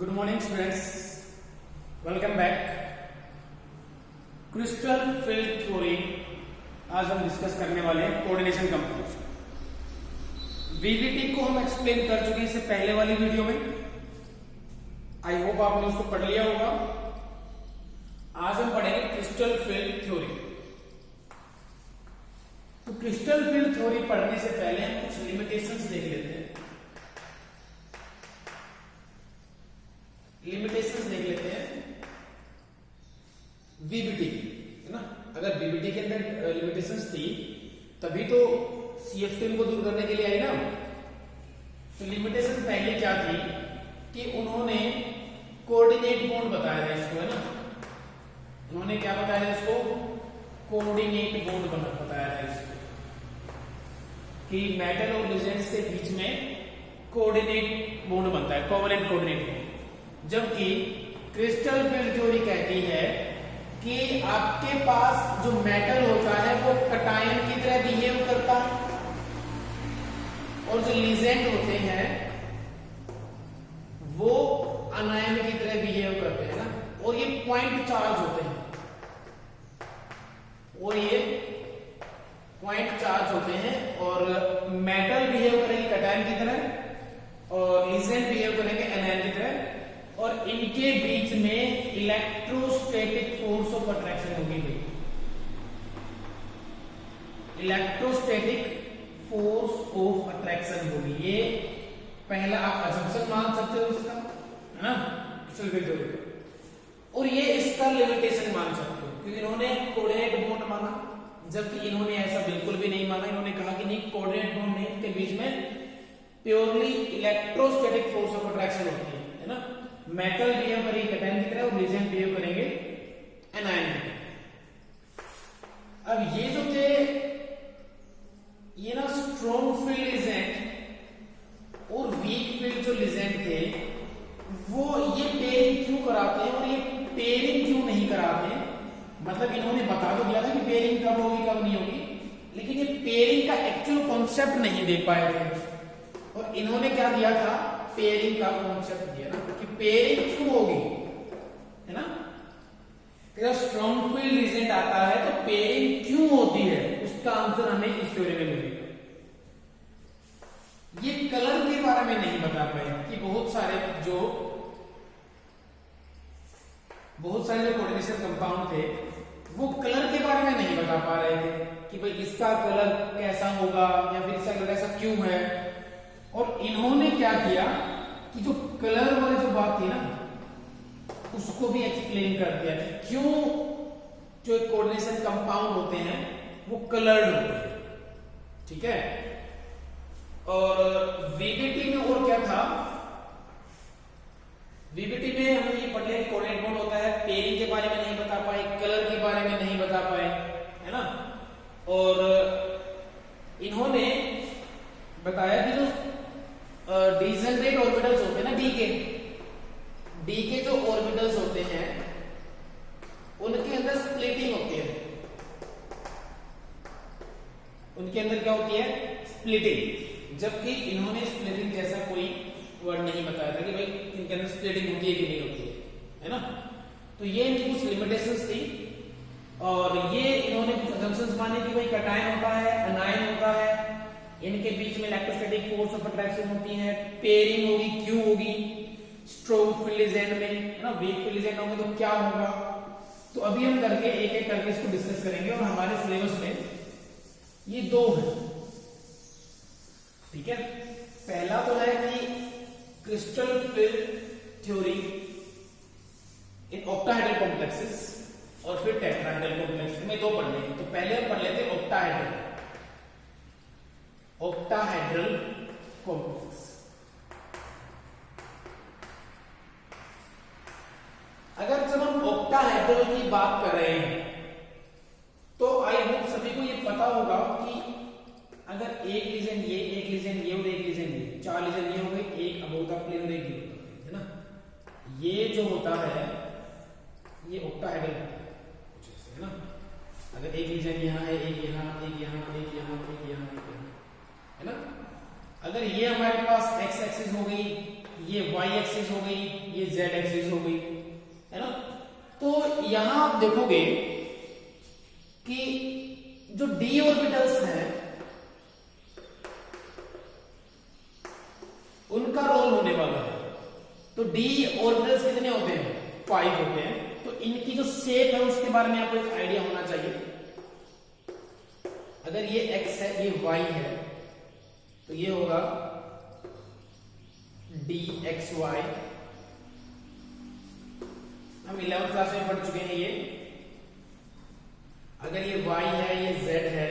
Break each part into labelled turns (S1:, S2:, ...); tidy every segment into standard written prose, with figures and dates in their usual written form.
S1: Good morning students, welcome back. Crystal field theory आज हम discuss करने वाले हैं कोऑर्डिनेशन कंपाउंड्स। वीवीटी को हम एक्सप्लेन कर चुके हैं इससे पहले वाली वीडियो में। आई होप आपने उसको पढ़ लिया होगा। आज हम पढ़ेंगे क्रिस्टल फील्ड थ्योरी। तो क्रिस्टल फील्ड थ्योरी पढ़ने से पहले हम कुछ लिमिटेशंस देख लेते हैं। लिमिटेशंस देख लेते हैं वीबीटी, है ना। अगर वीबीटी के अंदर लिमिटेशंस थी तभी तो सीएफटी को दूर करने के लिए आई ना। तो लिमिटेशन पहले क्या थी कि उन्होंने कोऑर्डिनेट बॉन्ड बताया था इसको, है ना। उन्होंने क्या बताया था इसको? कोऑर्डिनेट बॉन्ड बताया था इसको कि मेटल और लिजेंड्स के बीच में कोऑर्डिनेट बॉन्ड बनता है, कोवलेंट कोऑर्डिनेट बॉन्ड। जबकि क्रिस्टल फील्ड थ्योरी कहती है कि आपके पास जो मेटल होता है वो कटायन की तरह बिहेव करता है और जो लिजेंड होते हैं वो अनायन की तरह बिहेव करते हैं ना। और ये पॉइंट चार्ज होते हैं और मेटल बिहेव करेंगे कटायन की तरह और लिजेंड बिहेव करेंगे अनायन की तरह। और इनके बीच में इलेक्ट्रोस्टैटिक फोर्स ऑफ अट्रैक्शन होगी भाई। इलेक्ट्रोस्टैटिक फोर्स ऑफ अट्रैक्शन होगी। ये पहला आप असम्पशन मान सकते हो इसका, है ना, क्रिस्टल फील्ड थ्योरी का। और ये इसका लिमिटेशन मान सकते हो क्योंकि इन्होंने कोऑर्डिनेट बॉन्ड माना, जबकि इन्होंने ऐसा बिल्कुल भी नहीं माना। इन्होंने कहा कि नहीं, कोऑर्डिनेट बॉन्ड नहीं, इनके बीच में purely electrostatic force of attraction होती है ना। मेटल बिहेव करेंगे कटायन की तरह और लिजेंड बिहेव करेंगे एनायन की तरह। अब ये जो थे ये ना स्ट्रॉन्ग फील्ड लिजेंड और वीक फील्ड जो लिजेंड थे वो ये पेयरिंग क्यों कराते हैं और ये पेयरिंग क्यों नहीं कराते? मतलब इन्होंने बता तो दिया था कि पेयरिंग कब होगी कब नहीं होगी, लेकिन ये पेयरिंग का एक्चुअल कॉन्सेप्ट नहीं दे पाए थे। और इन्होंने क्या दिया था? पेयरिंग का कॉन्सेप्ट दिया ना कि पेयरिंग क्यों होगी, है ना। जब स्ट्रॉन्ग फील्ड लिजेंड आता है तो पेयरिंग क्यों होती है, उसका आंसर हमें इस थ्योरी में मिलेगा। ये कलर के बारे में नहीं बता पाए कि बहुत सारे जो कोऑर्डिनेशन कंपाउंड थे वो कलर के बारे में नहीं बता पा रहे थे कि भाई इसका कलर कैसा होगा या फिर इसका कलर ऐसा क्यों है। और इन्होंने क्या किया कि जो कलर वाली जो बात थी ना उसको भी एक्सप्लेन कर दिया कि क्यों जो कोऑर्डिनेशन कंपाउंड होते हैं वो कलर्ड होते हैं, ठीक है। और वीबीटी में और क्या था? वीबीटी में हमने ये पढ़ लिया कोऑर्डिनेट बॉन्ड होता है, पेयरिंग के बारे में नहीं बता पाए, कलर के बारे में नहीं बता पाए, है ना। और इन्होंने बताया कि जो डिजनरेट ऑर्बिटल्स होते हैं ना, डी के जो ऑर्बिटल्स होते हैं उनके अंदर स्प्लिटिंग होती है। उनके अंदर क्या होती है? स्प्लिटिंग। जबकि इन्होंने स्प्लिटिंग जैसा कोई वर्ड नहीं बताया था कि भाई इनके अंदर स्प्लिटिंग होती है कि नहीं होती है ना। तो ये इनकी कुछ लिमिटेशंस थी और ये इन्होंने कुछ असम्पशंस माने कि भाई कटायन होता है, अनायन होता है, इनके बीच में इलेक्ट्रोस्टैटिक फोर्स ऑफ अट्रैक्शन होती है, पेयरिंग होगी, क्यों होगी, स्ट्रॉन्ग फील्ड लिजेंड में, है ना, वीक फील्ड लिजेंड होंगे तो क्या होगा। तो अभी हम करके एक एक करके इसको डिस्कस करेंगे और हमारे सिलेबस में ये दो है, ठीक है। पहला तो है कि crystal field theory in octahedral complexes और फिर टेट्राहेड्रल कॉम्प्लेक्स में दो पढ़ लेंगे। तो पहले हम पढ़ लेते हैं ऑक्टाहेड्रल कॉम्प्लेक्स। अगर जब हम ऑक्टाहेड्रल की बात कर रहे हैं तो आई होप सभी को ये पता होगा कि अगर एक लीजेंड ये, एक लीजेंड ये और एक लीजेंड ये, चार लीजेंड ये हो गए, एक अबोव द प्लेन और एक बिलो द प्लेन, है ना। ये जो होता है ये ऑक्टाहेड्रल होता है, है ना। अगर एक लीजेंड यहाँ है, एक यहाँ, एक यहाँ, एक यहाँ, एक यहाँ, एक यहाँ, है ना। अगर ये हमारे पास एक्स एक्सिस हो गई, ये y एक्सिस हो गई, ये z एक्सिस हो गई, है ना। तो यहां आप देखोगे कि जो d ऑर्बिटल्स हैं उनका रोल होने वाला है। तो d ऑर्बिटल्स कितने होते हैं? 5 होते हैं। तो इनकी जो शेप है उसके बारे में आपको एक आइडिया होना चाहिए। अगर ये x है, ये y है, तो ये होगा dxy। हम 11th क्लास में पढ़ चुके हैं ये। अगर ये y है, ये z है,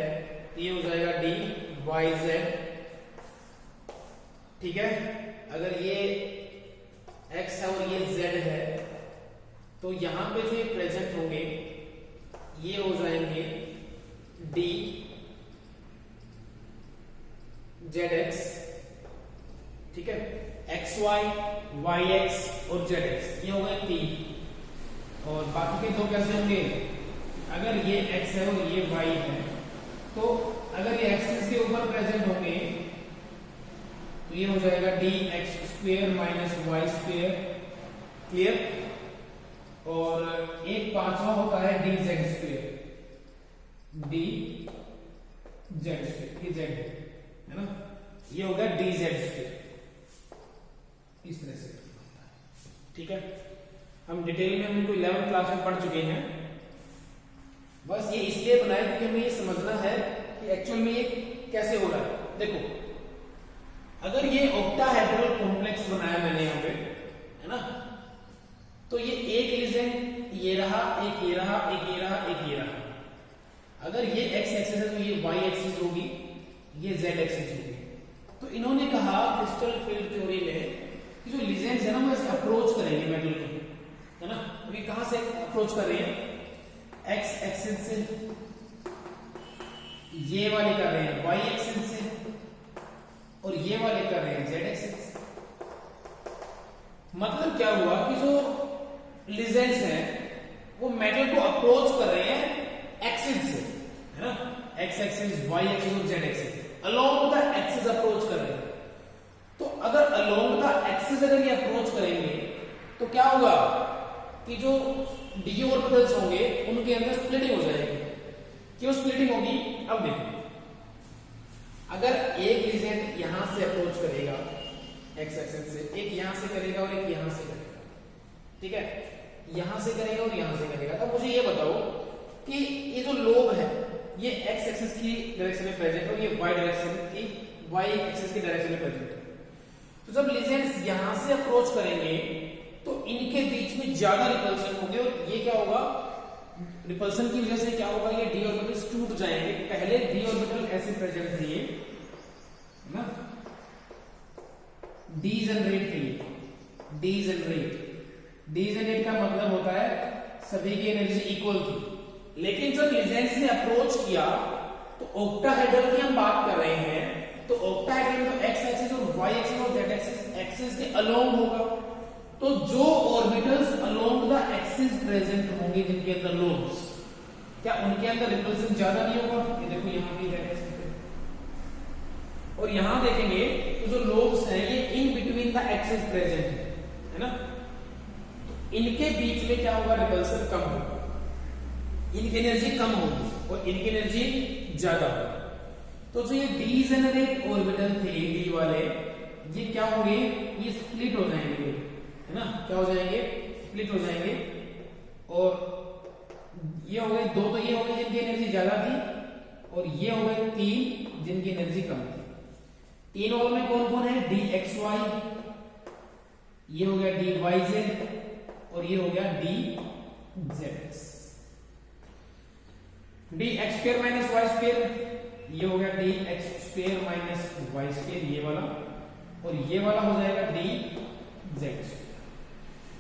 S1: तो ये हो जाएगा dyz, ठीक है। अगर ये x है और ये z है, तो यहां पे जो ये प्रेजेंट होंगे ये हो जाएंगे dzx, ठीक है। xy, yx और zx ये हो गए 3, और बाकी के 2 कैसे होंगे? अगर ये x है और ये y है, तो अगर ये एक्सिस के ऊपर प्रेजेंट होंगे तो ये हो जाएगा dx square minus y square, clear. और एक पांचवा होता है dz स्क्वायर, dz स्क्वायर, ये z है ना, ये होगा dz स्क्वायर, इस तरह से, ठीक है। हम डिटेल में हमको 11th क्लास में पढ़ चुके हैं। बस ये इसलिए बनाया क्योंकि हमें ये समझना है कि एक्चुअल में ये कैसे हो रहा है। देखो, अगर ये ऑक्टाहेड्रल कॉम्प्लेक्स बनाया मैंने यहाँ पे, है ना, तो ये एक लीजेंड ये रहा, एक ये रहा, एक ये रहा, एक ये रहा। अगर ये x एक्सिस है तो ये y एक्सिस होगी, ये z एक्सिस होगी। तो इन्होंने कहा क्रिस्टल फील्ड थ्योरी में कि जो लीजेंड्स है ना वो ऐसे अप्रोच करेंगे मेटल को, है ना। अभी कहां से अप्रोच कर रहे हैं? x एक्सिस से, ये वाले कर रहे हैं y एक्सिस से, और ये वाले कर रहे हैं z एक्सिस से। मतलब क्या हुआ कि जो लीजेंड्स हैं वो मेटल को अप्रोच कर रहे हैं एक्सिस से, है ना, x एक्सिस, y एक्सिस और z axis, along the axis approach कर रहे हैं। तो अगर अलोंग द एक्सिस अगर ये अप्रोच करेंगे तो क्या होगा कि जो d ऑर्बिटल्स होंगे उनके अंदर स्प्लिटिंग हो जाएगी। क्यों स्प्लिटिंग होगी? अब देखो, अगर एक लीजेंड यहां से अप्रोच करेगा x एक्सिस से, एक यहां से करेगा और एक यहां से करेगा, ठीक है, यहां से करेगा और यहां से करेगा, तब मुझे ये बताओ कि ये जो लोब है ये x एक्सिस की डायरेक्शन में प्रेजेंट है और ये y डायरेक्शन की, y एक्सिस की डायरेक्शन में प्रेजेंट है। तो जब लीजेंड्स यहां से अप्रोच करेंगे तो इनके बीच में ज्यादा रिपल्सन होगी, और ये क्या होगा, रिपल्सन की वजह से क्या होगा, ये d ऑर्बिटल्स टूट जाएंगे। पहले d ऑर्बिटल ऐसे प्रेजेंट थे, है ना, डीजनरेट थे, डीजनरेट का मतलब होता है सभी की एनर्जी इक्वल थी। लेकिन जब लीजेंड्स ने अप्रोच किया तो ऑक्टाहेड्रल की हम बात कर रहे हैं, तो ऑक्टाहेड्रल तो x एक्सिस और y एक्सिस और z एक्सिस के अलोंग होगा। तो जो orbitals along the axis present होंगे जिनके अंदर लोब्स, क्या उनके अंदर रिपल्सन ज्यादा नहीं होगा? ये देखो यहां पे z एक्सिस पे, और यहां देखेंगे तो जो लोब्स हैं ये इन बिटवीन द एक्सिस प्रेजेंट है ना, तो इनके बीच में क्या होगा, रिपल्सन कम होगा, इनकी एनर्जी कम होगी और इनकी एनर्जी ज्यादा होगी। तो जो ये डीजेनरेट ऑर्बिटल थे d वाले, ये क्या होंगे, ये स्प्लिट हो जाएंगे, है ना, क्या हो जाएंगे, स्प्लिट हो जाएंगे। और ये हो गए 2, तो ये हो गए जिनकी एनर्जी ज्यादा थी, और ये हो गए 3 जिनकी एनर्जी कम थी। 3 और में कौन कौन है, dxy, ये हो गया dyz और ये हो गया dzx। dx square minus y square, ये हो गया dx square minus y square, ये वाला, और ये वाला हो जाएगा dz।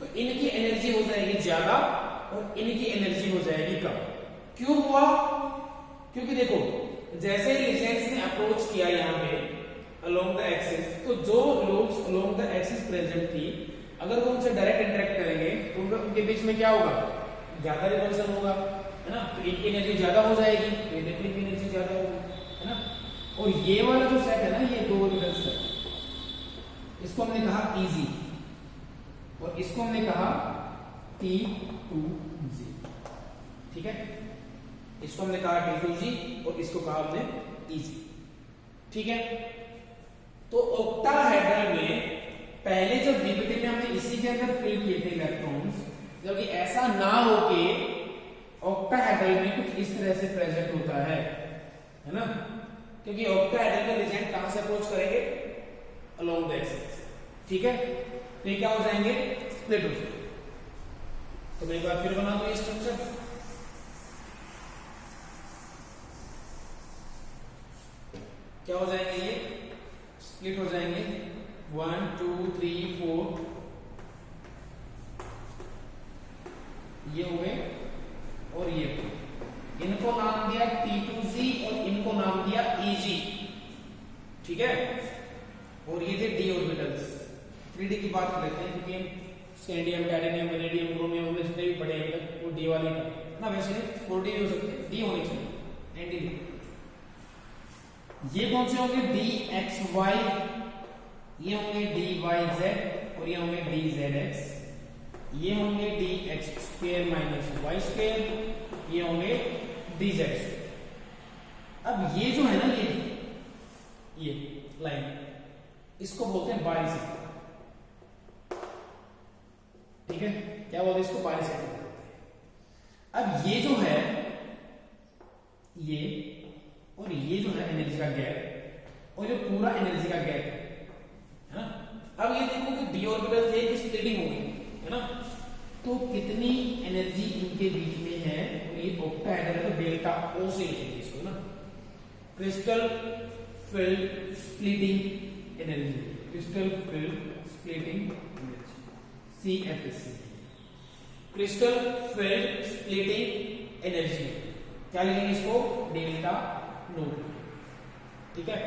S1: तो इनकी एनर्जी हो जाएगी ज्यादा और इनकी एनर्जी हो जाएगी कम। क्यों हुआ? क्योंकि देखो, जैसे लीजेंड्स ने अप्रोच किया यहां पे अलोंग द एक्सिस, तो जो lobes along the axis present थी, अगर वो उनसे डायरेक्ट इंटरेक्ट करेंगे तो उनके बीच में क्या होगा, ज्यादा रिपल्सन होगा, है ना, तो इनकी एनर्जी ज्यादा हो जाएगी, ये देखो इनकी एनर्जी ज्यादा होगी, है ना। और ये वाला जो सेट है ना, ये 2 ऑर्बिटल्स है, इसको हमने कहा इजी, और इसको हमने कहा T2G, ठीक है, इसको हमने कहा T2G और इसको कहा हमने EG, ठीक है। तो ऑक्टाहेड्रल में पहले जब VBT में हमने इसी के अंदर फिल किए थे इलेक्ट्रॉन्स, जबकि ऐसा ना हो के ऑक्टाहेड्रल में कुछ इस तरह से प्रेजेंट होता है ना, क्योंकि ऑक्टाहेड्रल में रीजेंट कहां से अप्रोच करेंगे, अलोंग द एक्सिस, ठीक है। तो ये क्या हो जाएंगे, स्प्लिट हो जाएंगे। तो मैं एक बार फिर बना दूं ये स्ट्रक्चर, क्या हो जाएंगे, ये स्प्लिट हो जाएंगे, 1 2 3 4, ये हो गए और ये हो गए। इनको नाम दिया T2G और इनको नाम दिया EG, ठीक है। और ये थे d ऑर्बिटल्स। 3D की बात कर लेते हैं, क्योंकि हम स्कैंडियम, कैडमियम, वेनेडियम, ब्रोमियम में जितने भी पढ़े हैं वो d वाले ना, वैसे 4D भी हो सकते हैं, d होने चाहिए, ND। ये कौन से होंगे, DXY, ये होंगे DYZ और ये होंगे DZX, ये होंगे dx² - y², ये होंगे dz²। अब ये जो है ना, ये लाइन, इसको बोलते हैं बाइसेक्टर, ठीक है, क्या बोलते हैं इसको, बाइसेक्टर बोलते हैं। अब ये जो है, ये और ये जो है एनर्जी का गैप, और ये पूरा एनर्जी का गैप है ना। अब ये देखो कि d ऑर्बिटल थे, स्प्लिटिंग हो गई है ना, तो कितनी एनर्जी इनके बीच में है, और ये ऑक्टाहेड्रल है तो डेल्टा O से लिखेंगे इसको ना, crystal field splitting energy, crystal field splitting energy, CFSE, crystal field splitting energy, क्या लिखेंगे इसको, डेल्टा नोट, ठीक है।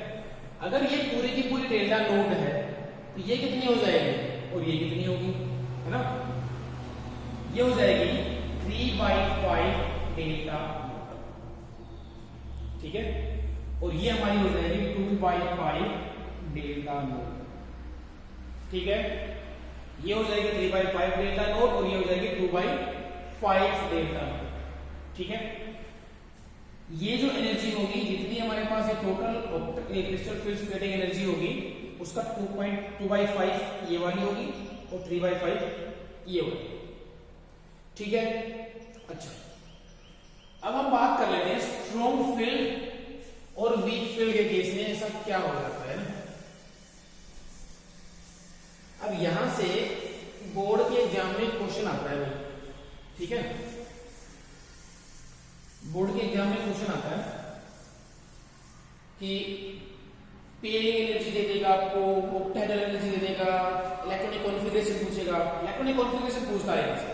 S1: अगर ये पूरी की पूरी डेल्टा नोट है तो ये कितनी हो जाएगी और ये कितनी होगी, है ना, ये हो जाएगी 3/5 डेल्टा, ठीक है, और ये हमारी हो जाएगी 2/5 डेल्टा नोट, ठीक है। ये हो जाएगी 3/5 डेल्टा नोट और ये हो जाएगी 2/5 डेल्टा नोट, ठीक है। ये जो एनर्जी होगी, जितनी हमारे पास ये total crystal field splitting energy होगी, उसका 2/5 ये वाली होगी और 3/5 ये वाली, ठीक है। अच्छा, अब हम बात कर लेते हैं स्ट्रॉन्ग फील्ड और वीक फील्ड के केस में ऐसा क्या हो जाता है ना। अब यहां से बोर्ड के एग्जाम में क्वेश्चन आता है, ठीक है, बोर्ड के एग्जाम में क्वेश्चन आता है कि पेयरिंग एनर्जी दे देगा आपको, ऑक्टाहेड्रल एनर्जी दे देगा, इलेक्ट्रॉनिक कॉन्फ़िगरेशन पूछेगा, इलेक्ट्रॉनिक कॉन्फ़िगरेशन पूछता है यहां से,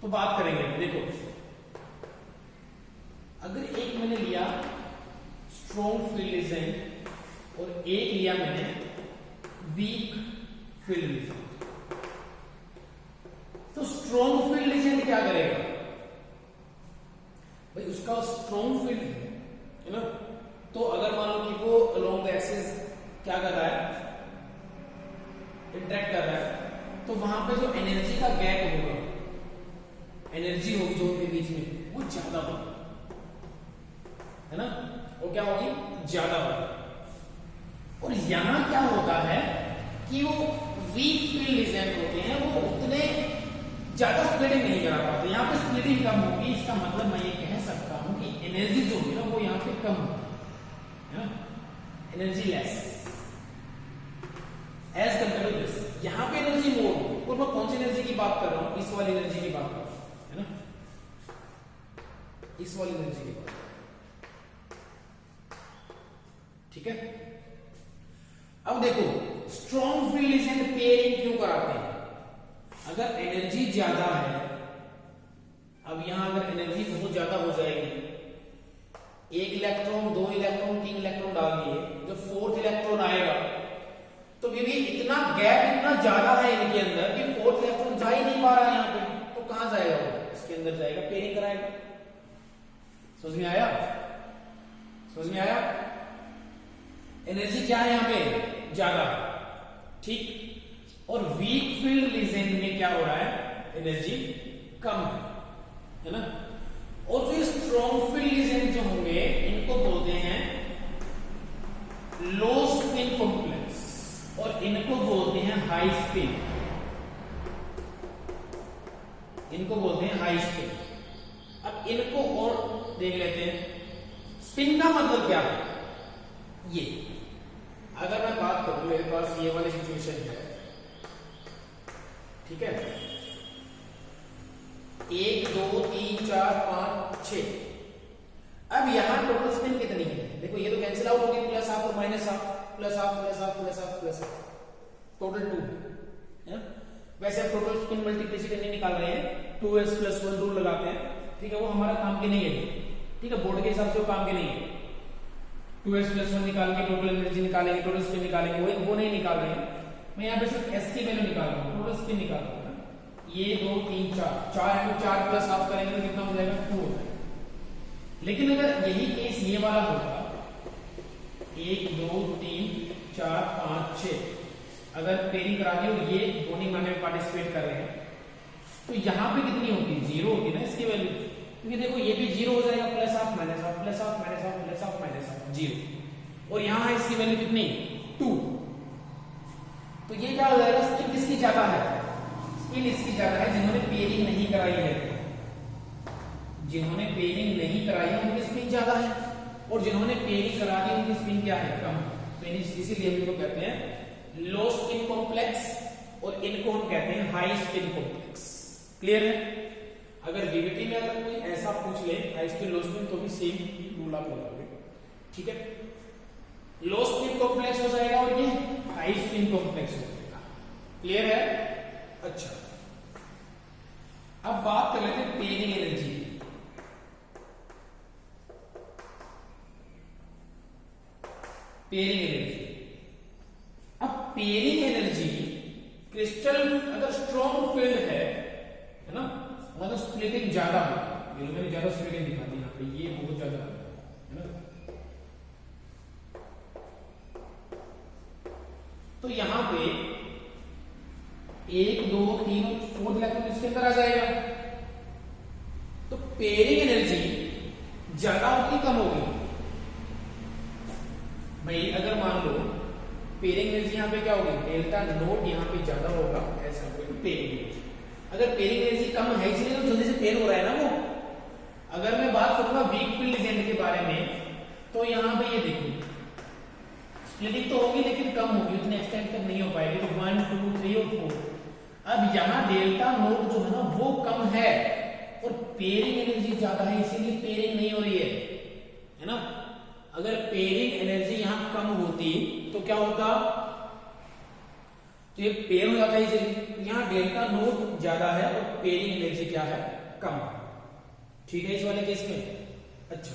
S1: तो बात करेंगे। देखो, अगर एक मैंने लिया स्ट्रॉन्ग फील्ड डिजाइन और एक लिया मैंने वीक फील्ड डिजाइन, तो स्ट्रॉन्ग फील्ड डिजाइन क्या करेगा भाई, उसका स्ट्रॉन्ग फील्ड है ना, तो अगर मान लो कि वो अलोंग द एक्सिस क्या कर रहा है, इंटरेक्ट कर रहा है, तो वहां पे जो एनर्जी का गैप होगा, एनर्जी होगी जो उनके बीच में, वो ज्यादा होगी, है ना, वो क्या होगी, ज्यादा होगी। और यहां क्या होता है कि वो वीक फील्ड डिजाइन होते हैं, वो उतने ज्यादा स्प्लिटिंग नहीं करा पाते, यहाँ पे स्प्लिटिंग कम होगी। इसका मतलब मैं ये कह सकता हूं कि एनर्जी जो होगी ना, वो यहाँ पे कम होगी, energy less as compare to this. यहाँ पे एनर्जी मोर होगी, और मैं कौन सी एनर्जी की बात कर रहा हूं, इस वाली एनर्जी की बात कर रहा हूं, है ना, इस वाली एनर्जी की बात, ठीक है। अब देखो, स्ट्रॉन्ग फील्ड डिजाइन पेयरिंग क्यों कराते हैं, अगर एनर्जी ज्यादा है, अब यहां अगर एनर्जी बहुत ज्यादा हो जाएगी, एक इलेक्ट्रॉन, दो इलेक्ट्रॉन, तीन इलेक्ट्रॉन डाल दिए, जब फोर्थ इलेक्ट्रॉन आएगा तो भी इतना गैप इतना ज्यादा है इनके अंदर कि फोर्थ इलेक्ट्रॉन जा ही नहीं पा रहा है यहां पे, तो कहां जाएगा वो, इसके अंदर जाएगा, पेयरिंग कराएगा। समझ में आया, समझ में आया, एनर्जी क्या है यहां पे, ज्यादा, ठीक। और वीक फील्ड रीजन में क्या हो रहा है, एनर्जी कम है ना। और जो स्ट्रॉन्ग फील्ड रीजन जो होंगे इनको बोलते हैं लो स्पिन कॉम्प्लेक्स और इनको बोलते हैं हाई स्पिन, इनको बोलते हैं हाई स्पिन। अब इनको और देख लेते हैं। स्पिन का मतलब क्या है, ये अगर मैं बात करूं मेरे पास ये वाली सिचुएशन है, ठीक है, 1 2 3 4 5 6। अब यहां टोटल स्पिन कितनी है, देखो ये तो कैंसिल आउट होगी, प्लस हाफ और minus half, plus half plus half plus half plus half, total 2 है। वैसे हम टोटल स्पिन मल्टीप्लिसिटी नहीं निकाल रहे हैं, 2s + 1 रूल लगाते हैं, ठीक है, वो हमारा काम की नहीं है, ठीक है, बोर्ड के हिसाब से वो काम की नहीं है। 2s + 1 निकाल के टोटल एनर्जी निकालेंगे, टोटल स्पिन निकालेंगे, वो नहीं निकाल रहे हैं। मैं यहाँ पे सिर्फ s की वैल्यू निकाल रहा हूँ, टोटल स्पिन निकाल रहा हूँ। ये 2 3 4 है, 4 प्लस हाफ करेंगे तो कितना हो जाएगा, 2 हो जाएगा। लेकिन अगर यही केस ये वाला होता, 1 2 3 4 5 6, अगर पेयरिंग करा दी और ये बॉन्डिंग में पार्टिसिपेट कर रहे हैं, तो यहाँ पे कितनी होती है, 0 होती है ना इसकी वैल्यू, क्योंकि देखो ये भी 0 हो जाएगा, plus half minus half plus half minus half plus half minus half 0, और यहाँ है इसकी वैल्यू कितनी, 2। तो ये क्या हो जाएगा, स्पिन किसकी ज्यादा है, स्पिन इसकी ज्यादा है जिन्होंने पेयरिंग नहीं कराई है, जिन्होंने पेयरिंग नहीं कराई है उनकी स्पिन ज्यादा है, और जिन्होंने पेयरिंग करा दी उनकी स्पिन क्या है, कम। तो इसीलिए हम इनको कहते हैं लो स्पिन कॉम्प्लेक्स और इनको हम कहते हैं हाई स्पिन कॉम्प्लेक्स। क्लियर है। अगर वीवीटी में अगर कोई ऐसा पूछ ले हाई स्पिन लो स्पिन, तो भी सेम रूल आप लगाओगे, ठीक है। लो स्पिन कॉम्प्लेक्स हो जाएगा और ये हाई स्पिन कॉम्प्लेक्स हो जाएगा। क्लियर है। अच्छा, अब बात कर लेते हैं पेयरिंग एनर्जी की। पेयरिंग एनर्जी, अब पेयरिंग एनर्जी क्रिस्टल अगर स्ट्रॉन्ग फील्ड है ना, मतलब स्प्लिटिंग ज्यादा हो, ये मैंने ज्यादा स्प्लिटिंग दिखा दी यहाँ पे, ये बहुत ज्यादा है ना, तो यहां पे 1 2 3 और 4 इलेक्ट्रॉन इसके अंदर आ जाएगा। तो पेयरिंग एनर्जी ज्यादा होगी कम होगी भाई, अगर मान लो पेयरिंग एनर्जी यहाँ पे क्या होगी, डेल्टा नोट यहाँ पे ज्यादा होगा, ऐसा होगा पेयरिंग एनर्जी। अगर पेयरिंग एनर्जी कम है इसलिए तो जल्दी से पेयर हो रहा है ना वो। अगर मैं बात करूंगा वीक फील्ड एजेंट के बारे में, तो यहाँ पे ये देखो स्प्लिटिंग तो होगी लेकिन कम होगी, उतने एक्सटेंट तक नहीं हो पाएगी, तो 1 2 3 और 4। अब यहाँ डेल्टा नोट जो है ना वो कम है और पेयरिंग एनर्जी ज्यादा है, इसीलिए पेयरिंग नहीं हो रही है ना। अगर पेयरिंग एनर्जी यहां कम होती तो क्या होता, तो ये पेयर हो जाता है इजीली। यहां डेल्टा नोट ज्यादा है और पेयरिंग एनर्जी क्या है, कम। ठीक है इस वाले केस में। अच्छा,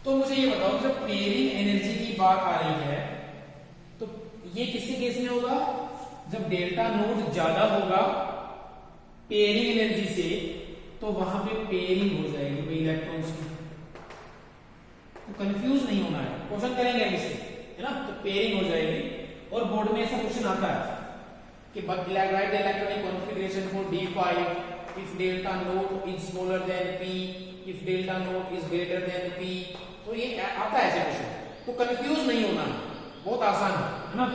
S1: तो मुझे ये बताओ जब पेयरिंग एनर्जी की बात आ रही है तो ये किसके केस में होगा, जब डेल्टा नोट ज्यादा होगा पेयरिंग एनर्जी से, तो वहां पे पेयरिंग हो जाएगी भाई इलेक्ट्रॉन्स की। तो कंफ्यूज नहीं होना है, क्वेश्चन करेंगे हम इसे, है ना। तो पेयरिंग हो जाएगी और बोर्ड में ऐसा क्वेश्चन आता है कि right the electronic configuration for D5 if delta naught is smaller than P, if delta naught is greater than P। तो ये आता है ऐसे क्वेश्चन, तो कंफ्यूज नहीं होना है, बहुत आसान है ना।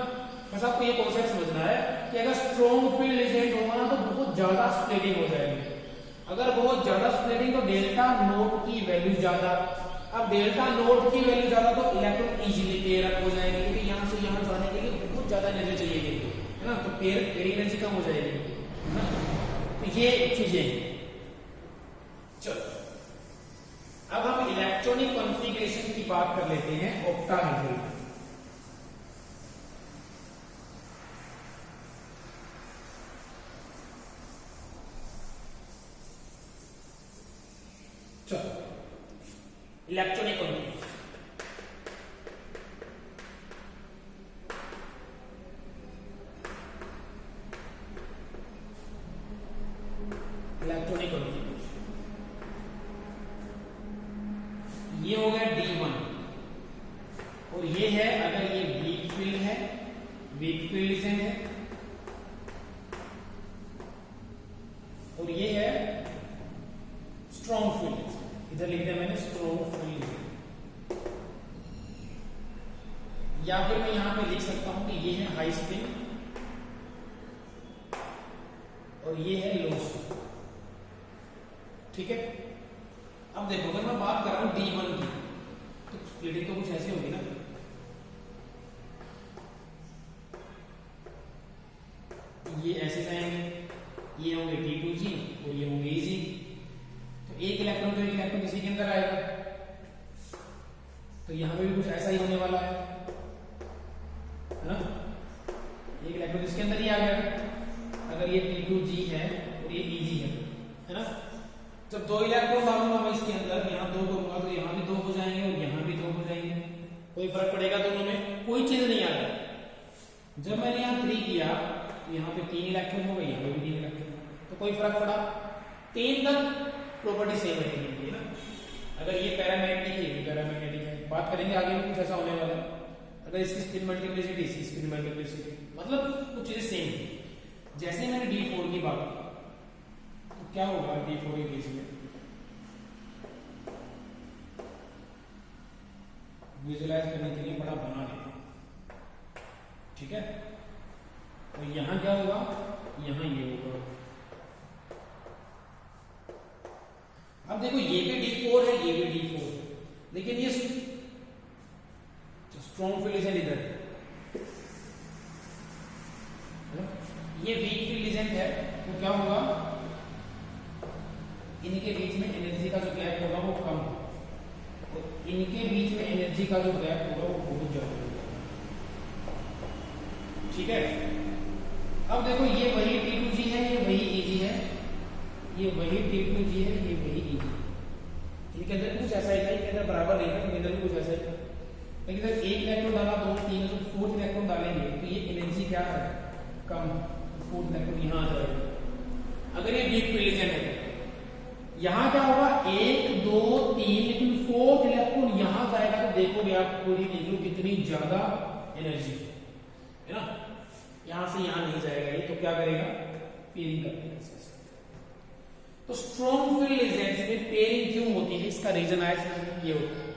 S1: बस आपको ये कॉन्सेप्ट समझना है कि अगर स्ट्रॉन्ग फील्ड एजेंट होगा ना तो बहुत ज्यादा स्प्लिटिंग हो जाएगी। अगर बहुत ज्यादा स्प्लिटिंग तो डेल्टा नोट की वैल्यू ज्यादा। अब डेल्टा नोट की वैल्यू ज्यादा तो इलेक्ट्रॉन इजीली पेयर अप हो जाएंगे, क्योंकि यहां से यहां जाने के लिए बहुत ज्यादा एनर्जी चाहिए, है ना। तो पेयर एनर्जी कम हो जाएगी, है ना। तो ये चीजें। चलो अब हम इलेक्ट्रॉनिक कॉन्फ़िगरेशन की बात कर लेते हैं ऑक्टाहेड्रल। चलो इलेक्ट्रॉनिक कॉन्फ़िगरेशन, इलेक्ट्रॉनिक कॉन्फ़िगरेशन ये हो गया D1, और ये है अगर ये वीक फील्ड है, वीक फील्ड एजेंट है, और ये है स्ट्रॉन्ग फील्ड, इधर लिख दिया मैंने स्ट्रॉन्ग फील्ड। या फिर मैं यहां पे लिख सकता हूं कि ये है हाई स्पिन और ये है लो स्पिन। ठीक है, अब देखो अगर मैं बात कर रहा हूं D1 की, तो स्प्लिटिंग तो कुछ ऐसी होगी ना, ये ऐसे जाएंगे, ये होंगे D2G और ये होंगे EG। तो एक इलेक्ट्रॉन तो एक इलेक्ट्रॉन इसी के अंदर आएगा, तो यहां पे भी कुछ ऐसा ही होने वाला है ना, एक इलेक्ट्रॉन इसके अंदर ही आ गया अगर ये D2G है और ये EG है ना। जब दो इलेक्ट्रॉन डालूंगा मैं इसके अंदर, यहाँ दो करूंगा तो यहाँ भी दो हो जाएंगे और यहाँ भी दो हो जाएंगे, कोई फर्क पड़ेगा दोनों में? कोई चीज नहीं आ रहा। जब मैंने यहाँ 3 किया तो यहाँ पे 3 इलेक्ट्रॉन हो गए, यहाँ पे भी 3 इलेक्ट्रॉन, तो कोई फर्क पड़ा? 3 तक प्रॉपर्टी सेम रहेगी ना। अगर ये पैरामैग्नेटिक है, ये पैरामैग्नेटिक है, बात करेंगे आगे भी कुछ ऐसा होने वाला है। अगर इसकी स्पिन मल्टीप्लिसिटी, इसकी स्पिन मल्टीप्लिसिटी, मतलब कुछ चीजें सेम है। जैसे मैंने D4 की बात की तो क्या होगा D4 के केस में, विजुलाइज करने के लिए बड़ा बना देता हूं। ठीक है, तो यहां क्या होगा, यहां ये होगा। अब देखो ये भी D4 है, ये भी D4 है, लेकिन ये स्ट्रॉन्ग फील्ड इधर है, ये वीक फील्ड है, तो क्या होगा, इनके बीच में एनर्जी का जो गैप होगा वो कम होगा, और इनके बीच में एनर्जी का जो गैप होगा वो बहुत ज्यादा होगा। ठीक है, अब देखो ये वही T2G है, ये वही EG है, ये वही T2G है, ये वही EG। इनके अंदर कुछ ऐसा ही था, इनके अंदर बराबर नहीं था, इनके अंदर भी कुछ ऐसा ही था, लेकिन जब एक इलेक्ट्रॉन डाला, 2, 3, तो 4th इलेक्ट्रॉन डालेंगे तो ये एनर्जी क्या है, कम, 4th इलेक्ट्रॉन यहाँ आ जाएगा। अगर ये वीक फील्ड है, यहां क्या होगा, 1, 2, 3, लेकिन 4th इलेक्ट्रॉन यहां जाएगा तो देखोगे आप पूरी नीचे कितनी ज्यादा एनर्जी है ना, यहां से यहां नहीं जाएगा ये, तो क्या करेगा, पेयरिंग करेगा। तो स्ट्रॉन्ग फील्ड लिजेंड्स में पेयरिंग क्यों होती है, इसका रीजन आया ये होता है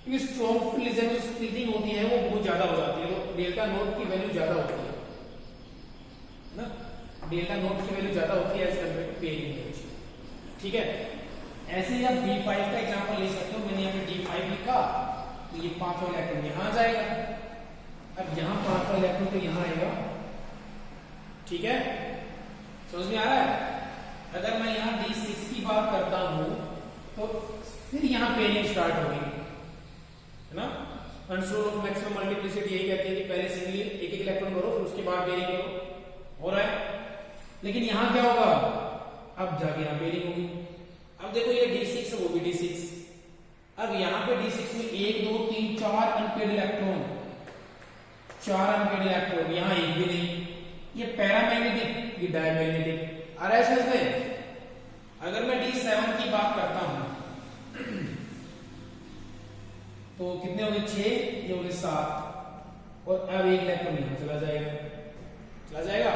S1: क्योंकि स्ट्रॉन्ग फील्ड लिजेंड में स्प्लिटिंग होती है वो बहुत ज्यादा हो जाती है, तो डेल्टा नोट की वैल्यू ज्यादा होती है ना, डेल्टा नोट की वैल्यू ज्यादा होती है एज कंपेयर टू पेयरिंग। ठीक है, ऐसे ही आप D5 का एग्जांपल ले सकते हो, मैंने यहाँ पे D5 लिखा तो ये 5वां इलेक्ट्रॉन यहां जाएगा, अब यहाँ 5वां इलेक्ट्रॉन तो यहां आएगा। ठीक है, समझ में आ रहा है? अगर मैं यहाँ D6 की बात करता हूं तो फिर यहाँ पेयरिंग स्टार्ट होगी है ना, कंट्रोल ऑफ मैक्सिमम मल्टीप्लिसिटी यही कहते हैं कि पहले सिंगली एक इलेक्ट्रॉन करो फिर उसके बाद पेयरिंग करो, हो रहा है। लेकिन यहाँ क्या होगा, अब जाके यहाँ पेयरिंग होगी। अब देखो ये D6 है, वो भी D6, अब यहाँ पे D6 में 1, 2, 3, 4 अनपेड इलेक्ट्रॉन, 4 अनपेड इलेक्ट्रॉन, यहाँ एक भी नहीं, ये पैरामैग्नेटिक, ये डायमैग्नेटिक। आ रहा है समझ में? अगर मैं D7 की बात करता हूं तो कितने हो गए, 6, ये हो गए 7, और अब एक इलेक्ट्रॉन यहां चला जाएगा, चला जाएगा।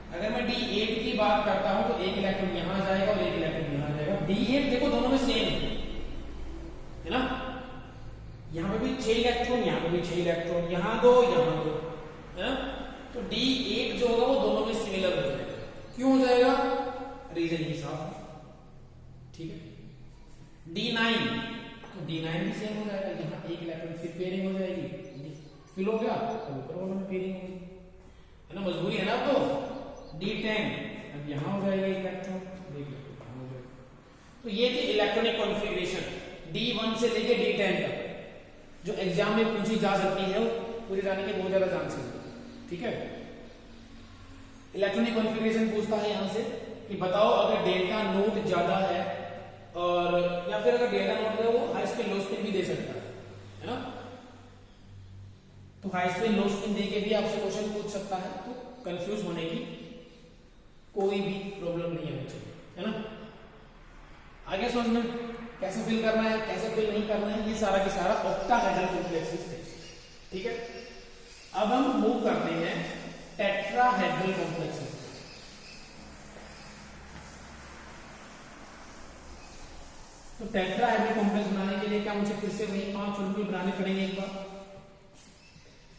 S1: अगर मैं D8 की बात करता हूं तो एक इलेक्ट्रॉन यहां जाएगा और एक इलेक्ट्रॉन यहां जाएगा। D8 देखो दोनों में सेम है ना, यहां पे भी 6 इलेक्ट्रॉन, यहां पे भी 6 इलेक्ट्रॉन, यहां 2, यहां 2 है ना, तो D8 जो होगा वो दोनों में सिमिलर हो जाएगा। क्यों हो जाएगा, रीजन ही साफ है। ठीक है, D9 तो D9 भी सेम हो जाएगा, यहाँ एक इलेक्ट्रॉन फिर पेयरिंग हो जाएगी, फिल हो गया तो ऊपर वाले में पेयरिंग होगी है ना, मजबूरी है ना। अब तो D10 अब यहां हो जाएगा इलेक्ट्रॉन, तो ये थी इलेक्ट्रॉनिक कॉन्फ़िगरेशन D1 से लेके D10 तक, जो एग्जाम में पूछी जा सकती है, पूरी जाने के बहुत ज्यादा चांसेस है। ठीक है, इलेक्ट्रॉनिक कॉन्फ़िगरेशन पूछता है यहां से कि बताओ अगर डेल्टा नोट ज्यादा है, और या फिर अगर डेल्टा नोट है वो हाई स्पिन लो स्पिन भी दे सकता है ना, तो हाई स्पिन लो स्पिन देके भी आपसे क्वेश्चन पूछ सकता है, तो कंफ्यूज होने की कोई भी प्रॉब्लम नहीं है बच्चों, है ना। आगे समझ में कैसे फिल करना है, कैसे फिल नहीं करना है, ये सारा के सारा ऑक्टाहेड्रल कॉम्प्लेक्सेस है। ठीक है, अब हम मूव करते हैं टेट्राहेड्रल कॉम्प्लेक्सेस। टेट्राहेड्रल कॉम्प्लेक्स बनाने के लिए क्या मुझे फिर से वही 5 ऑर्बिटल बनाने पड़ेंगे? एक बार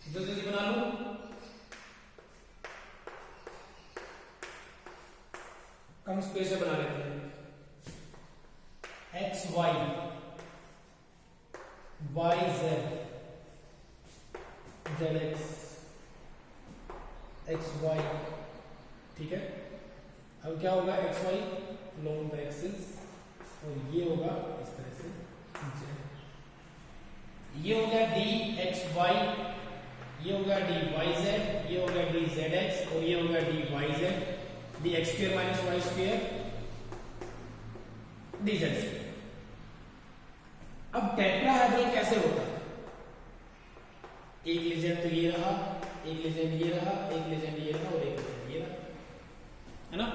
S1: जल्दी जल्दी बना लो। कम स्पेस से बना लेते हैं। X y, y z, z x, x y, ठीक है। अब क्या होगा? X y along the axis और ये होगा इस तरह से z। ये हो गया डी एक्स वाई, ये हो गया डी वाई जेड, ये हो गया डी जेड एक्स और ये हो गया d y z, d x square minus y square d z square. अब टेट्राहेड्रल कैसे होता है? एक लीजेंड तो ये रहा, एक लीजेंड ये रहा, एक लीजेंड ये रहा और एक लीजेंड ये रहा, है ना।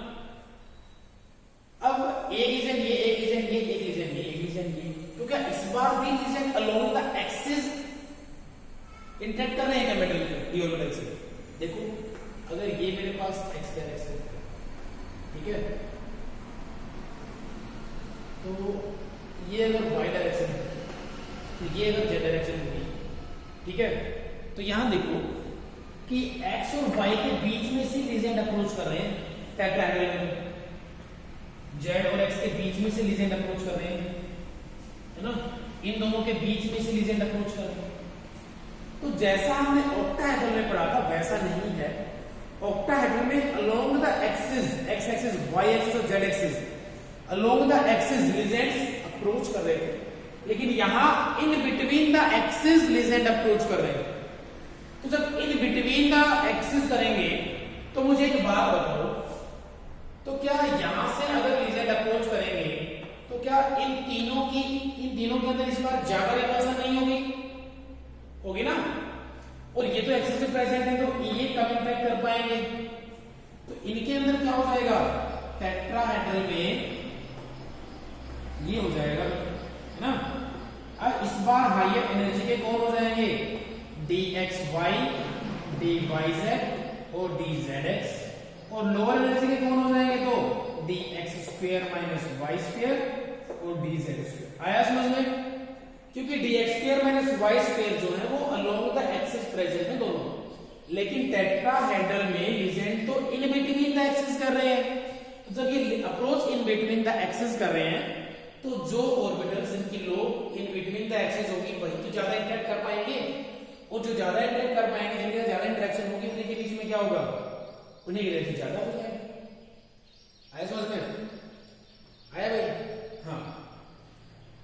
S1: अब एक लीजेंड ये, एक लीजेंड ये, एक लीजेंड ये, एक लीजेंड ये, तो क्या इस बार भी legend along the axis interact कर रहे हैं क्या मेटल के डी ऑर्बिटल से? देखो अगर ये मेरे पास एक्स डायरेक्शन है, ठीक है, तो ये अगर वाई डायरेक्शन है तो ये अगर जेड डायरेक्शन होगी, ठीक है। तो यहां देखो कि एक्स और वाई के बीच में से लीजेंड अप्रोच कर रहे हैं टेट्राहेड्रल में, जेड और एक्स के बीच में से लीजेंड अप्रोच कर रहे हैं, है ना। इन दोनों के बीच में से लीजेंड अप्रोच कर रहे हैं। तो जैसा हमने ऑक्टाहेड्रल में पढ़ा था वैसा नहीं है। ऑक्टाहेड्रल में along the axis, x axis, y axis और z axis, along the axis ligands approach कर रहे थे, लेकिन यहां in between the axis ligand approach कर रहे हैं। तो जब इन बिटवीन द एक्सिस करेंगे तो मुझे एक बात बताओ, तो क्या यहां से अगर लीजेंड अप्रोच करेंगे तो क्या इन तीनों के अंदर इस बार ज्यादा रिपल्सन नहीं होगी? होगी ना। और ये तो एक्सिस से प्रेजेंट है तो ये कम इंपैक्ट कर पाएंगे, तो इनके अंदर क्या हो जाएगा? टेट्राहेड्रल में ये हो जाएगा, है ना। अब इस बार हायर एनर्जी के कौन हो जाएंगे? D x y, d y z और डी जेड एक्स, और लोअर एनर्जी के कौन हो जाएंगे? तो d x square minus y square और डी जेड स्क्वायर। आया समझ में? क्योंकि d x square minus y square जो है वो अलोंग द एक्सिस प्रेजेंट है दोनों, लेकिन टेट्राहेड्रल में लीजेंड तो इन बिटवीन द एक्सिस कर रहे हैं। तो जब ये approach in between the axis कर रहे हैं तो जो ऑर्बिटल्स इनकी lobe in between the axis होगी वही तो ज्यादा इंटरेक्ट कर पाएंगे, और जो ज्यादा इंटरेक्ट कर पाएंगे, जिनके साथ ज्यादा इंटरेक्शन होगी उन्हीं के बीच में क्या होगा? उन्हीं की एनर्जी ज्यादा हो जाएगी। आया समझ में? आया भाई? हाँ।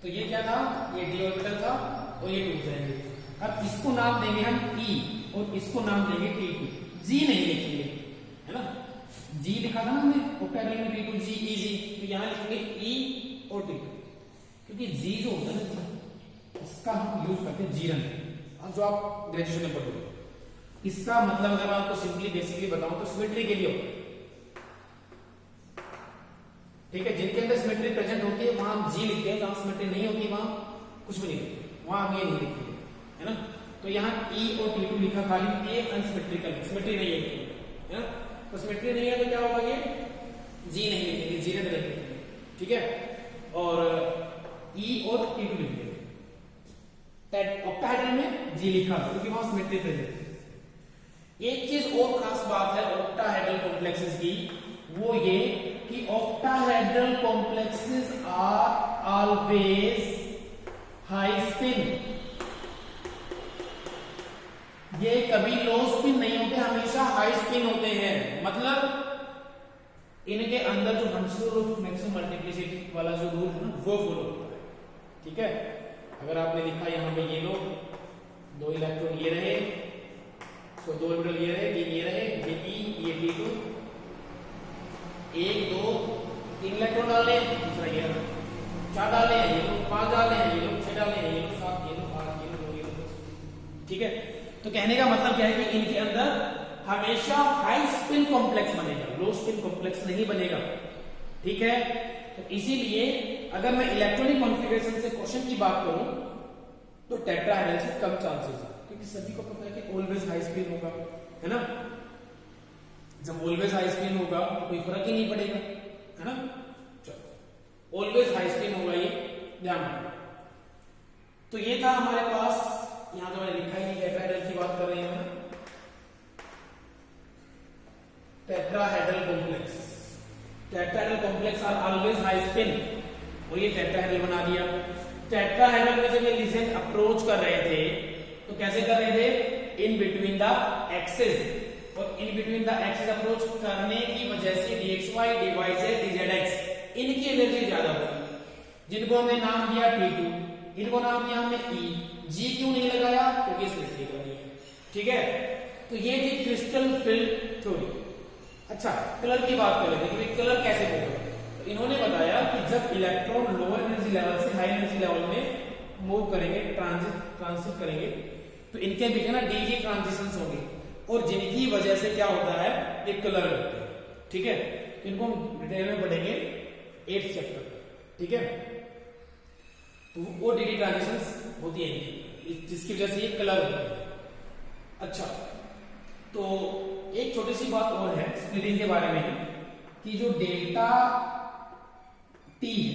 S1: तो ये क्या था? ये डी ऑर्बिटल था और ये टूट जाएंगे। अब इसको नाम देंगे हम E और इसको नाम देंगे T2। G नहीं लिखेंगे, है ना। G लिखा था ना हमने ऑक्टाहेड्रल में, T2 G E G, तो यहां लिखेंगे E और T2, क्योंकि G जो होता है ना इसका हम यूज करते हैं जीरन, जो आप ग्रेजुएशन में पढ़ोगे। इसका मतलब अगर मैं आपको सिंपली बेसिकली बताऊं तो सिमेट्री के लिए होता है, ठीक है। जिनके अंदर सिमेट्री प्रेजेंट होती है वहां हम जी लिखते हैं, जहां सिमेट्री नहीं होती वहां कुछ भी नहीं लिखते, वहां हम ये नहीं लिखेंगे, है ना। तो यहाँ E और T2 लिखा, खाली ए अनसिमेट्रिकल, सिमेट्री नहीं है, है ना। तो सिमेट्री नहीं है तो क्या होगा? ये जी नहीं लिखेंगे, जीरो नहीं लिखेंगे, ठीक है। और E और T2 लिखेंगे। ऑक्टाहेड्रल में जी लिखा क्योंकि वहां सिमेट्री प्रेजेंट है। एक चीज और खास बात है ऑक्टाहेड्रल कॉम्प्लेक्सेस की, वो ये कि octahedral complexes are always high spin. ये कभी लो स्पिन नहीं होते, हमेशा हाई स्पिन होते हैं। मतलब इनके अंदर जो हंसरूल ऑफ मैक्सिमम मल्टीप्लिसिटी वाला जो रूल है ना वो फॉलो होता है, ठीक है। अगर आपने लिखा यहां पे ये लो, 2 इलेक्ट्रॉन ये रहे, सो 2 ऑर्बिटल ये रहे, ये रहे, ये E, ये T2, 1 2 3 इलेक्ट्रॉन डाले, दूसरा ये रहा, 4 डाले हैं ये लोग, 5 डाले हैं ये लोग, 6 डाले हैं ये लोग, 7 ये लोग, 8 ये लोग, 9 ये लोग, ठीक है। तो कहने का मतलब क्या है कि इनके अंदर हमेशा हाई स्पिन कॉम्प्लेक्स बनेगा, लो स्पिन कॉम्प्लेक्स नहीं बनेगा, ठीक है। तो इसीलिए अगर मैं इलेक्ट्रॉनिक कॉन्फ़िगरेशन से क्वेश्चन की बात करूं तो टेट्राहेड्रल से कम चांसेस है, क्योंकि सभी को पता है कि ऑलवेज हाई स्पिन होगा, है ना। जब ऑलवेज हाई स्पिन होगा तो कोई फर्क ही नहीं पड़ेगा, है ना। चलो ऑलवेज हाई स्पिन होगा ये, ध्यान रखना। तो ये था हमारे पास, यहां तो मैंने लिखा ही नहीं, टेट्राहेड्रल की बात कर रहे हैं, tetrahedral complex. Tetrahedral complex are always high spin, और ये टेट्राहेड्रल बना दिया। टेट्राहेड्रल में जब ये लिजेंड अप्रोच कर रहे थे तो कैसे कर रहे थे, इन बिटवीन द एक्सिस, और इन बिटवीन द एक्सिस अप्रोच करने की वजह से dxy, dyz, dzx इनकी एनर्जी ज्यादा होगी, जिनको हमने नाम दिया T2, इनको नाम दिया हमने E। G क्यों नहीं लगाया, क्योंकि इसमें नहीं है, ठीक है। तो ये थी क्रिस्टल फिल्म थ्योरी। अच्छा, कलर की बात कर रहे थे कि कलर कैसे होगा, तो इन्होंने बताया कि जब इलेक्ट्रॉन लोअर एनर्जी लेवल से हाई एनर्जी लेवल में मूव करेंगे, ट्रांजिट करेंगे, तो इनके बीच ना डी की ट्रांजिशंस होंगे, और जिनकी वजह से क्या होता है, ये कलर होते हैं, ठीक है। इनको हम डिटेल में पढ़ेंगे 8th चैप्टर, ठीक है। तो वो डी ट्रांजिशंस होती है जिसकी वजह से ये कलर होते हैं। अच्छा, तो एक छोटी सी बात और है स्प्लिटिंग के बारे में, कि जो डेल्टा टी है,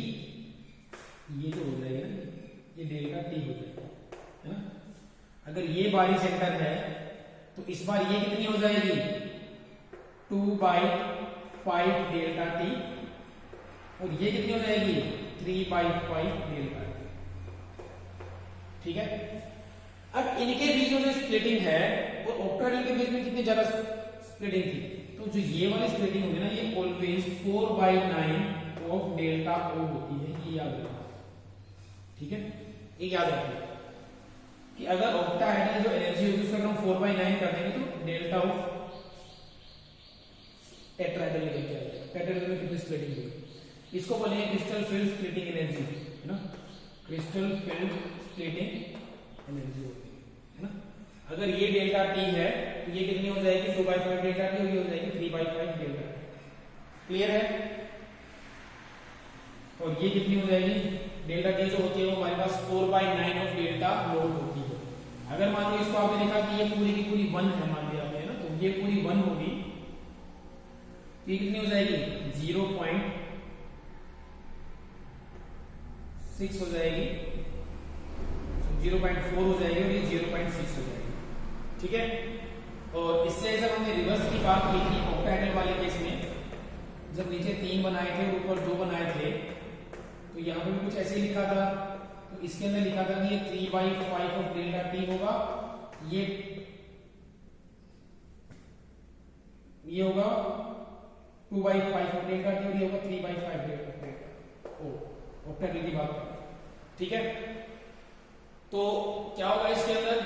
S1: ये जो हो जाएगा ना, ये डेल्टा टी हो जाएगा, है ना। अगर ये बारी सेंटर है तो इस बार ये कितनी हो जाएगी, 2/5 डेल्टा टी, और ये कितनी हो जाएगी, 3/5 डेल्टा टी, ठीक है। अब इनके बीच में जो स्प्लिटिंग है, और ऑक्टाहेड्रल के बीच में कितनी ज्यादा स्प्लिटिंग थी, तो जो ये वाली स्प्लिटिंग होगी ना, ये ऑलवेज 4/9 ऑफ डेल्टा ओ होती है, ये याद रखना, ठीक है। ये याद रखना कि अगर ऑक्टाहेड्रल जो एनर्जी होगी उसको हम 4/9 कर देंगे तो डेल्टा ऑफ टेट्राहेड्रल निकल के आएगा। टेट्राहेड्रल में कितनी स्प्लिटिंग होगी, इसको बोलेंगे क्रिस्टल फील्ड स्प्लिटिंग एनर्जी, है ना। क्रिस्टल फील्ड स्प्लिटिंग एनर्जी होती है ना। अगर ये डेल्टा टी है तो ये कितनी हो जाएगी, 2/5 डेल्टा टी, और ये हो जाएगी 3/5 डेल्टा टी। क्लियर है। और ये कितनी हो जाएगी, डेल्टा टी जो होती है वो हमारे पास 4/9 ऑफ डेल्टा लोड होती है। अगर मान लो इसको आपने देखा कि ये पूरी की पूरी 1 है, मान लिया आपने, है ना, तो ये पूरी 1 होगी, ये कितनी हो जाएगी, 0.6 हो जाएगी, 0.4 हो जाएगी, और ये 0.6 हो जाएगी, ठीक है। और इससे जब हमने रिवर्स की बात की थी ऑक्टाहेड्रल वाले केस में, जब नीचे 3 बनाए थे और ऊपर 2 बनाए थे, तो यहाँ पे भी कुछ ऐसे ही लिखा था। तो इसके अंदर लिखा था कि ये 3/5 ऑफ डेल्टा टी होगा, ये होगा 2/5 ऑफ डेल्टा टी, और ये होगा 3/5 डेल्टा ओ। ऑक्टाहेड्रल की बात, ठीक है। तो क्या होगा इसके अंदर,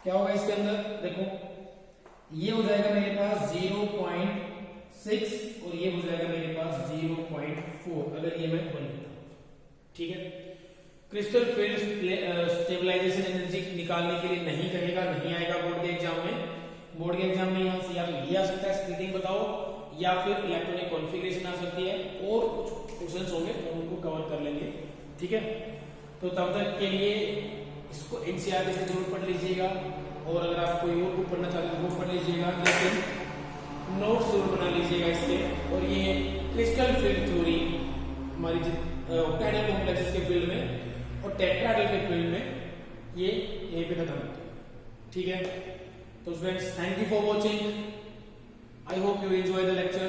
S1: क्या होगा इसके अंदर, देखो ये हो जाएगा मेरे पास 0.6, और ये हो जाएगा मेरे पास 0.4, अगर ये मैं 1 लेता हूं, ठीक है। क्रिस्टल फील्ड स्टेबलाइजेशन एनर्जी निकालने के लिए नहीं कहेगा, नहीं आएगा बोर्ड के एग्जाम में। बोर्ड के एग्जाम में यहाँ से या तो ये आ सकता है, स्प्लिटिंग बताओ, या फिर इलेक्ट्रॉनिक कॉन्फ़िगरेशन आ सकती है, और कुछ क्वेश्चंस होंगे तो उनको कवर कर लेंगे, ठीक है। तो तब तक के लिए इसको एनसीईआरटी से जरूर पढ़ लीजिएगा, और अगर आप कोई और बुक पढ़ना चाहते हैं तो वो पढ़ लीजिएगा, लेकिन नोट्स जरूर बना लीजिएगा इसके। और ये क्रिस्टल फील्ड थ्योरी हमारी ऑक्टाहेड्रल कॉम्प्लेक्सेस के फील्ड में और टेट्राहेड्रल के फील्ड में ये यहीं पे खत्म होती है, ठीक है। तो students, thank you for watching, I hope you enjoy the lecture.